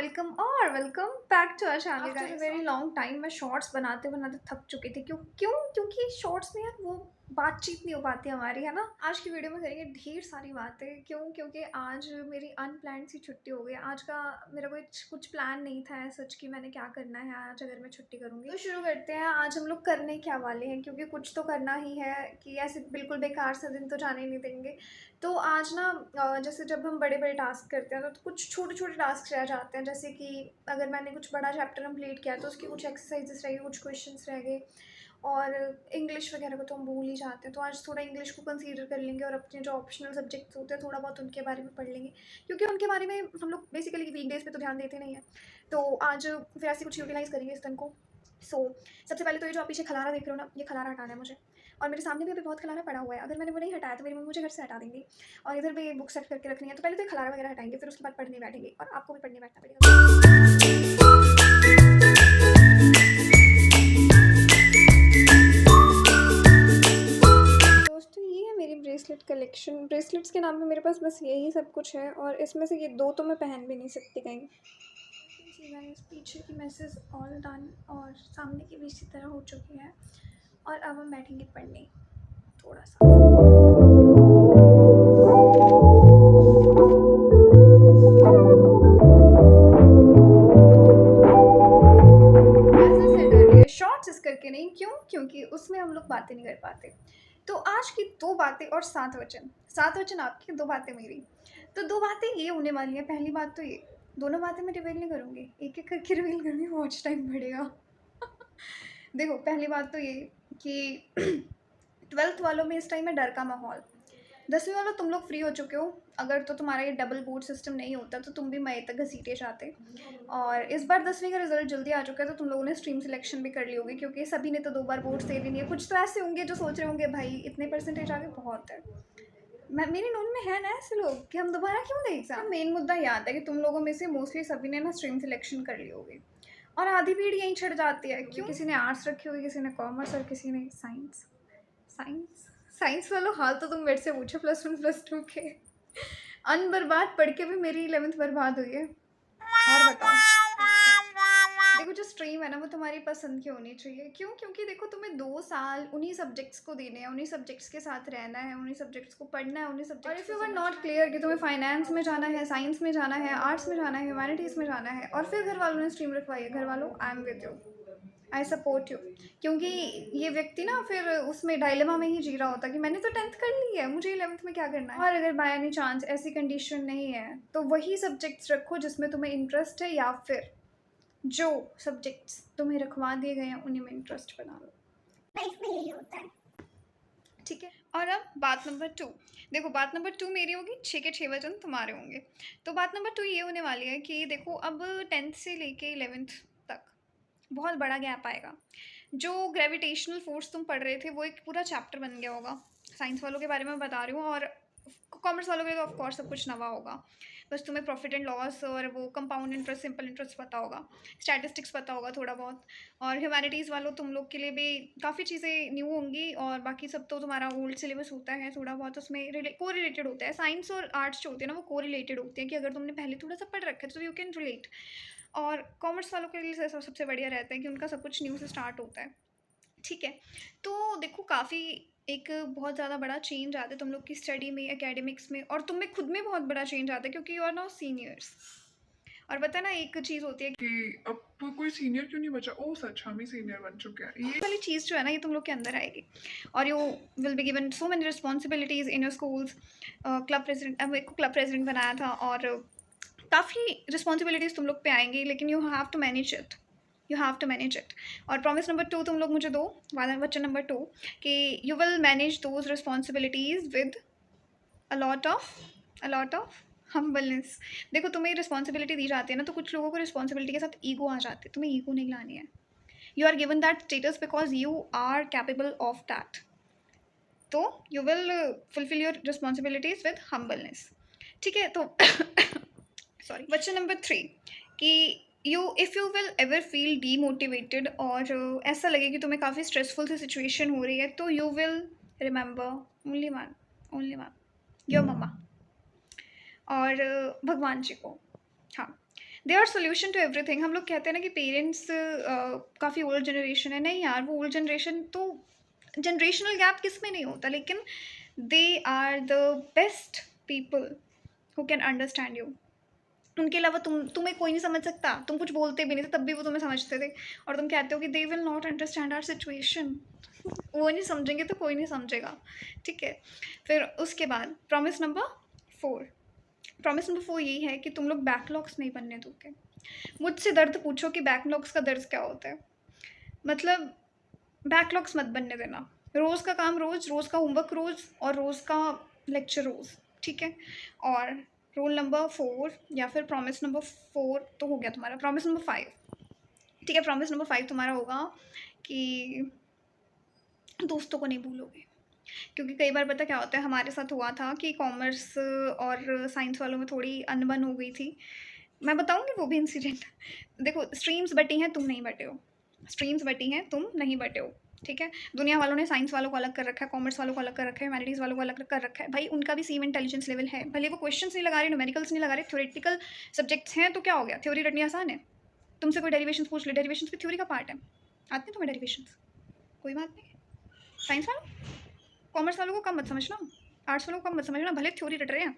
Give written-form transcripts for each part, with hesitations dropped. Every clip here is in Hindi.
Welcome back to our channel after a very long time. मैं शॉर्ट्स बनाते बनाते थक चुकी थी। क्योंकि शॉर्ट्स में यार वो बातचीत नहीं हो पाती हमारी, है ना। आज की वीडियो में करेंगे ढेर सारी बातें। क्योंकि आज मेरी अनप्लान्ड सी छुट्टी हो गई। आज का मेरा कोई कुछ प्लान नहीं था सच कि मैंने क्या करना है आज अगर मैं छुट्टी करूँगी। तो शुरू करते हैं। आज हम लोग करने क्या वाले हैं, क्योंकि कुछ तो करना ही है कि ऐसे बिल्कुल बेकार सा दिन तो जाने ही नहीं देंगे। तो आज ना जैसे जब हम बड़े बड़े टास्क करते हैं तो कुछ छोटे छोटे टास्क रह जाते हैं। जैसे कि अगर मैंने कुछ बड़ा चैप्टर कंप्लीट किया तो उसकी कुछ एक्सरसाइजेस रह गई, कुछ क्वेश्चंस रह गए। और इंग्लिश वगैरह को तो हम भूल ही जाते हैं, तो आज थोड़ा इंग्लिश को कंसीडर कर लेंगे और अपने जो ऑप्शनल सब्जेक्ट्स होते हैं थोड़ा बहुत उनके बारे में पढ़ लेंगे, क्योंकि उनके बारे में हम लोग बेसिकली वीकडेज पे तो ध्यान देते नहीं हैं। तो आज फिर ऐसे कुछ यूटिलाइज़ करेंगे इस दिन को। सबसे पहले तो ये जो आप पीछे खलारा देख रहे हो ना, ये खलारा हटाना है मुझे। और मेरे सामने भी अभी बहुत खलारा पड़ा हुआ है, अगर मैंने वो नहीं हटाया तो मेरी मम्मी मुझे घर से हटा देंगी। और इधर भी बुक सेट करके रखनी है, तो पहले तो ये खलारा वगैरह हटाएंगे, फिर उसके बाद पढ़ने बैठेंगे और आपको भी पढ़ने बैठना पड़ेगा। दोस्तों ये है मेरी ब्रेसलेट कलेक्शन। ब्रेसलेट्स के नाम पे मेरे पास बस यही सब कुछ है, और इसमें से ये दो तो मैं पहन भी नहीं सकती कहीं। गाइस पीछे की मैसेज ऑल डन और सामने की भी इसी तरह हो चुकी है। और अब हम बैठेंगे पढ़ने थोड़ा सा। शॉर्ट्स इस करके नहीं, क्योंकि उसमें हम लोग बातें नहीं कर पाते। तो आज की दो बातें और 7 वचन आपकी, 2 बातें मेरी। तो 2 बातें ये होने वाली है। पहली बात तो ये, दोनों बातें मैं रिवील नहीं करूँगी, एक एक करके रिवील करूँगी, वॉच टाइम बढ़ेगा। देखो पहली बात तो ये कि 12th वालों में इस टाइम है डर का माहौल। 10वीं वालों तुम लोग फ्री हो चुके हो। अगर तो तुम्हारा ये डबल बोर्ड सिस्टम नहीं होता तो तुम भी मई तक घसीटे जाते। और इस बार 10वीं का रिजल्ट जल्दी आ चुका है, तो तुम लोगों ने स्ट्रीम सिलेक्शन भी कर ली होगी, क्योंकि सभी ने तो 2 बार बोर्ड दे नहीं है। कुछ तो ऐसे होंगे जो सोच रहे होंगे भाई इतने परसेंटेज आगे बहुत है। मेरी नोन में है ना ऐसे लोग कि हम दोबारा क्यों दें एग्जाम। मेन मुद्दा याद है कि तुम लोगों में से मोस्टली सभी ने ना स्ट्रीम सिलेक्शन कर ली होगी, और आधी भीड़ यहीं छड़ जाती है। क्यों? किसी ने आर्ट्स रखी होगी, किसी ने कॉमर्स और किसी ने साइंस। साइंस साइंस वालों हाल तो तुम मेरे से पूछो +1 +2 के। अन बर्बाद पढ़ के भी मेरी 11th बर्बाद हुई है। और बताओ, देखो जो स्ट्रीम है ना वो तुम्हारी पसंद की होनी चाहिए। क्योंकि देखो तुम्हें 2 साल उन्हीं सब्जेक्ट्स को देने हैं, उन्हीं सब्जेक्ट्स के साथ रहना है, उन्हीं सब्जेक्ट्स को पढ़ना है, उन्हीं सब्जेक्ट्स। और if you are not clear कि तुम्हें फाइनेंस में जाना है, साइंस में जाना है, आर्ट्स में जाना है, ह्यूमैनिटीज़ में जाना है, और फिर घर वालों ने स्ट्रीम रखवाई है, घर वालों I am with you, I support you. क्योंकि ये व्यक्ति ना फिर उसमें डायलेमा में ही जी रहा होता कि मैंने तो 10th कर ली है, मुझे 11th में क्या करना है। और अगर बाय एनी चांस ऐसी कंडीशन नहीं है तो वही सब्जेक्ट्स रखो जिसमें तुम्हें इंटरेस्ट है, या फिर जो सब्जेक्ट्स तुम्हें रखवा दिए गए हैं उन्हीं में इंटरेस्ट बना लो। लाइफ में यही होता है, ठीक है। और अब बात नंबर 2। देखो बात नंबर 2 मेरी होगी, 6 के 6 वचन तुम्हारे होंगे। तो बात नंबर 2 ये होने वाली है कि देखो अब 10th से लेके 11th तक बहुत बड़ा गैप आएगा। जो ग्रेविटेशनल फोर्स तुम पढ़ रहे थे वो एक पूरा चैप्टर बन गया होगा। साइंस वालों के बारे में बता रही हूँ, और कॉमर्स वालों के लिए तो ऑफकोर्स सब कुछ नवा होगा। बस तुम्हें प्रॉफिट एंड लॉस और वो कंपाउंड इंटरेस्ट, सिंपल इंटरेस्ट पता होगा, स्टैटिस्टिक्स पता होगा थोड़ा बहुत। और ह्यूमैनिटीज़ वालों तुम लोग के लिए भी काफ़ी चीज़ें न्यू होंगी, और बाकी सब तो तुम्हारा ओल्ड सिलेबस होता है थोड़ा बहुत, उसमें को रिलेटेड होता है। साइंस और आर्ट्स जो होते हैं ना वो को रिलेटेड होते हैं, कि अगर तुमने पहले थोड़ा सा पढ़ रखा है तो यू कैन रिलेट। और कॉमर्स वालों के लिए सबसे बढ़िया रहता है कि उनका सब कुछ न्यू से स्टार्ट होता है, ठीक है। तो देखो काफ़ी एक बहुत ज़्यादा बड़ा चेंज आता है तुम लोग की स्टडी में, एकेडमिक्स में, और तुम में खुद में बहुत बड़ा चेंज आता है, क्योंकि यू आर नाउ सीनियर्स। और पता है ना एक चीज़ होती है कि अब तो कोई सीनियर क्यों नहीं बचा। ओ सच, हम ही सीनियर बन चुके हैं। ये वाली चीज़ जो है ना ये तुम लोग के अंदर आएगी, और you will be given so many responsibilities in your schools. Club president, अब एक को क्लब प्रेसिडेंट बनाया था, और काफ़ी रिस्पॉन्सिबिलिटीज़ तुम लोग पे आएंगी, लेकिन you have to manage it, you have to manage it. और प्रॉमिस नंबर 2 तुम लोग मुझे दो, वादा वचन नंबर 2, कि you will manage those responsibilities with a lot of humbleness. देखो तुम्हें रिस्पॉन्सिबिलिटी दी जाती है ना, तो कुछ लोगों को रिस्पॉन्सिबिलिटी के साथ ईगो आ जाती है, तुम्हें ईगो नहीं लानी है। You are given that status because you are capable of that. तो you will fulfil your responsibilities with humbleness, ठीक है। तो सॉरी, वचन नंबर 3 कि if you will ever feel demotivated, और ऐसा लगे कि तुम्हें काफ़ी स्ट्रेसफुल सी सिचुएशन हो रही है, तो you will remember only one your मम्मा और भगवान जी को। हाँ, they are solution to everything. हम लोग कहते हैं ना कि पेरेंट्स काफ़ी ओल्ड जनरेशन है, नहीं यार, वो ओल्ड जनरेशन तो जनरेशनल गैप किस में नहीं होता, लेकिन they are the best people who can understand you. उनके अलावा तुम्हें कोई नहीं समझ सकता, तुम कुछ बोलते भी नहीं थे तब भी वो तुम्हें समझते थे, और तुम कहते हो कि they will not understand our situation. वो नहीं समझेंगे तो कोई नहीं समझेगा, ठीक है। फिर उसके बाद प्रॉमिस नंबर 4। प्रॉमिस नंबर 4 यही है कि तुम लोग बैकलॉग्स नहीं बनने दोगे। मुझसे दर्द पूछो कि बैकलॉग्स का दर्द क्या होता है। मतलब बैकलॉग्स मत बनने देना। रोज़ का काम रोज़, रोज़ का होमवर्क रोज़, और रोज़ का लेक्चर रोज़, ठीक है। और रूल नंबर 4 या फिर प्रॉमिस नंबर 4 तो हो गया तुम्हारा। प्रॉमिस नंबर 5, ठीक है। प्रॉमिस नंबर 5 तुम्हारा होगा कि दोस्तों को नहीं भूलोगे। क्योंकि कई बार पता क्या होता है, हमारे साथ हुआ था कि कॉमर्स और साइंस वालों में थोड़ी अनबन हो गई थी। मैं बताऊँगी वो भी इंसिडेंट। देखो, स्ट्रीम्स बटी हैं, तुम नहीं बटे हो। स्ट्रीम्स बटी हैं, तुम नहीं बटे हो, ठीक है। दुनिया वालों ने साइंस वालों को अलग कर रखा है, कॉमर्स वालों को अलग कर रखा है, ह्यूमैनिटीज़ वालों को अलग कर रखा है। भाई उनका भी सेम इंटेलिजेंस लेवल है, भले वो क्वेश्चंस नहीं लगा रहे, न्यूमेरिकल्स नहीं लगा रहे, थ्योरेटिकल सब्जेक्ट्स हैं, तो क्या हो गया, थ्योरी रटनी आसान है। तुमसे कोई डेरिवेशंस पूछ ले, डेरिवेशंस भी थ्योरी का पार्ट है। आते हैं तुम्हें डेरिवेशंस, कोई बात नहीं। साइंस वालों, कॉमर्स वालों को कम मत समझना, आर्ट्स वालों को कम मत समझना, भले थ्योरी रट रहे हैं,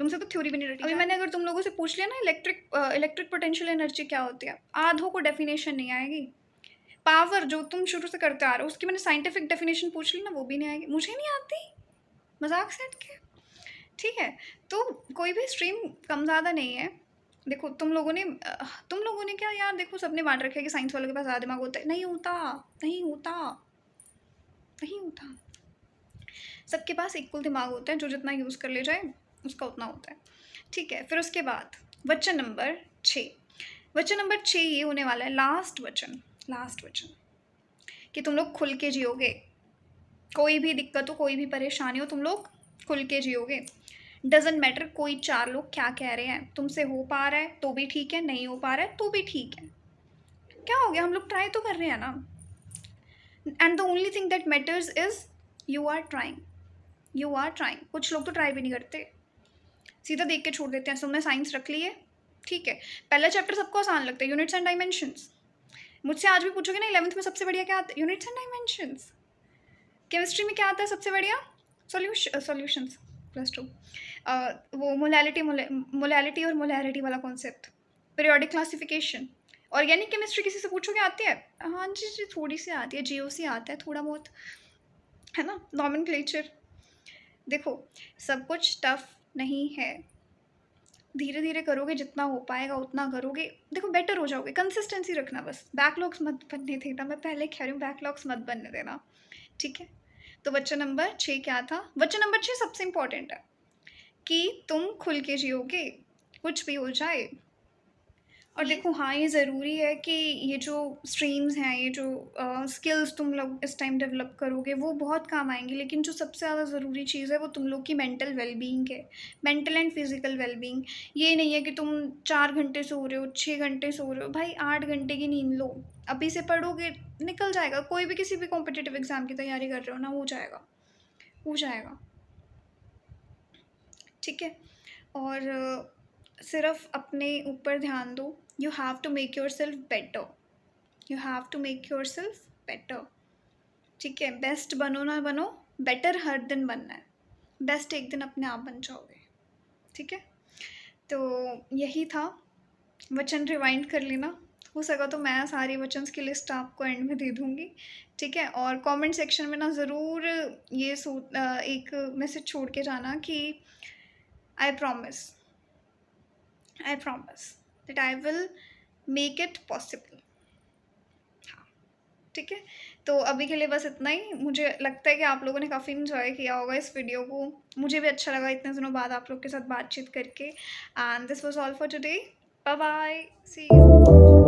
तुमसे तो थ्योरी भी नहीं रटी। अभी मैंने अगर तुम लोगों से पूछ लिया ना इलेक्ट्रिक पोटेंशियल एनर्जी क्या होती है, आधों को डेफिनेशन नहीं आएगी। पावर जो तुम शुरू से करते आ रहे हो उसकी मैंने साइंटिफिक डेफिनेशन पूछ ली ना, वो भी नहीं आएगी, मुझे नहीं आती, मजाक से हट के, ठीक है। तो कोई भी स्ट्रीम कम ज़्यादा नहीं है। देखो तुम लोगों ने क्या यार, देखो सबने बांट रखा है कि साइंस वालों के पास ज़्यादा दिमाग होता है, नहीं होता, नहीं होता, नहीं होता। सबके पास इक्वल दिमाग होता है, जो जितना यूज़ कर ले जाए उसका उतना होता है, ठीक है। फिर उसके बाद वचन नंबर 6। वचन नंबर 6 ये होने वाला है लास्ट वचन, लास्ट वचन, कि तुम लोग खुल के जियोगे। कोई भी दिक्कत हो, कोई भी परेशानी हो, तुम लोग खुल के जियोगे। डजेंट मैटर कोई 4 लोग क्या कह रहे हैं, तुमसे हो पा रहा है तो भी ठीक है, नहीं हो पा रहा है तो भी ठीक है। क्या हो गया, हम लोग ट्राई तो कर रहे हैं ना। And the only thing that matters is you are trying, you are trying. कुछ लोग तो ट्राई भी नहीं करते, सीधा देख के छोड़ देते हैं। तुमने साइंस रख ली है, ठीक है, पहला चैप्टर सबको आसान लगता है, यूनिट्स एंड डायमेंशंस। मुझसे आज भी पूछोगे ना 11th में सबसे बढ़िया क्या आता है, यूनिट्स एंड डायमेंशंस। केमिस्ट्री में क्या आता है सबसे बढ़िया, सॉल्यूशंस +2। वो मोलैलिटी और मोलैरिटी वाला concept, periodic classification. Organic chemistry किसी से पूछोगे आती है, हाँ जी जी थोड़ी सी आती है, जीओसी आता है थोड़ा बहुत, है ना, नॉमेनक्लेचर। देखो सब कुछ टफ नहीं है, धीरे धीरे करोगे, जितना हो पाएगा उतना करोगे, देखो बेटर हो जाओगे। कंसिस्टेंसी रखना बस, बैकलॉग्स मत बनने देना, मैं पहले कह रही हूँ बैकलॉग्स मत बनने देना, ठीक है। तो वचन नंबर 6 क्या था, वचन नंबर 6 सबसे इम्पॉर्टेंट है कि तुम खुल के जियोगे कुछ भी हो जाए। और देखो हाँ, ये ज़रूरी है कि ये जो स्ट्रीम्स हैं, ये जो स्किल्स तुम लोग इस टाइम डेवलप करोगे वो बहुत काम आएंगी, लेकिन जो सबसे ज़्यादा ज़रूरी चीज़ है वो तुम लोग की मेंटल वेलबींग है, मेंटल एंड फिजिकल वेलबींग। ये नहीं है कि तुम 4 घंटे सो रहे हो, 6 घंटे सो रहे हो, भाई 8 घंटे की नींद लो, अभी से पढ़ोगे निकल जाएगा। कोई भी किसी भी कॉम्पिटिटिव एग्ज़ाम की तैयारी कर रहे हो ना, हो जाएगा, हो जाएगा, ठीक है। और सिर्फ अपने ऊपर ध्यान दो, you have to make yourself better, you have to make yourself better, ठीक है। बेस्ट बनो ना बनो, बेटर हर दिन बनना है, बेस्ट एक दिन अपने आप बन जाओगे, ठीक है। तो यही था, वचन रिवाइंड कर लेना, हो सका तो मैं सारी वचन की लिस्ट आपको एंड में दे दूँगी, ठीक है। और कमेंट सेक्शन में ना ज़रूर ये एक मैसेज छोड़ के जाना कि I promise that I will make it possible. हाँ, ठीक है। तो अभी के लिए बस इतना ही। मुझे लगता है कि आप लोगों ने काफ़ी इन्जॉय किया होगा इस वीडियो को, मुझे भी अच्छा लगा इतने दिनों बाद आप लोग के साथ बातचीत करके। And this was all for today, bye bye, see you.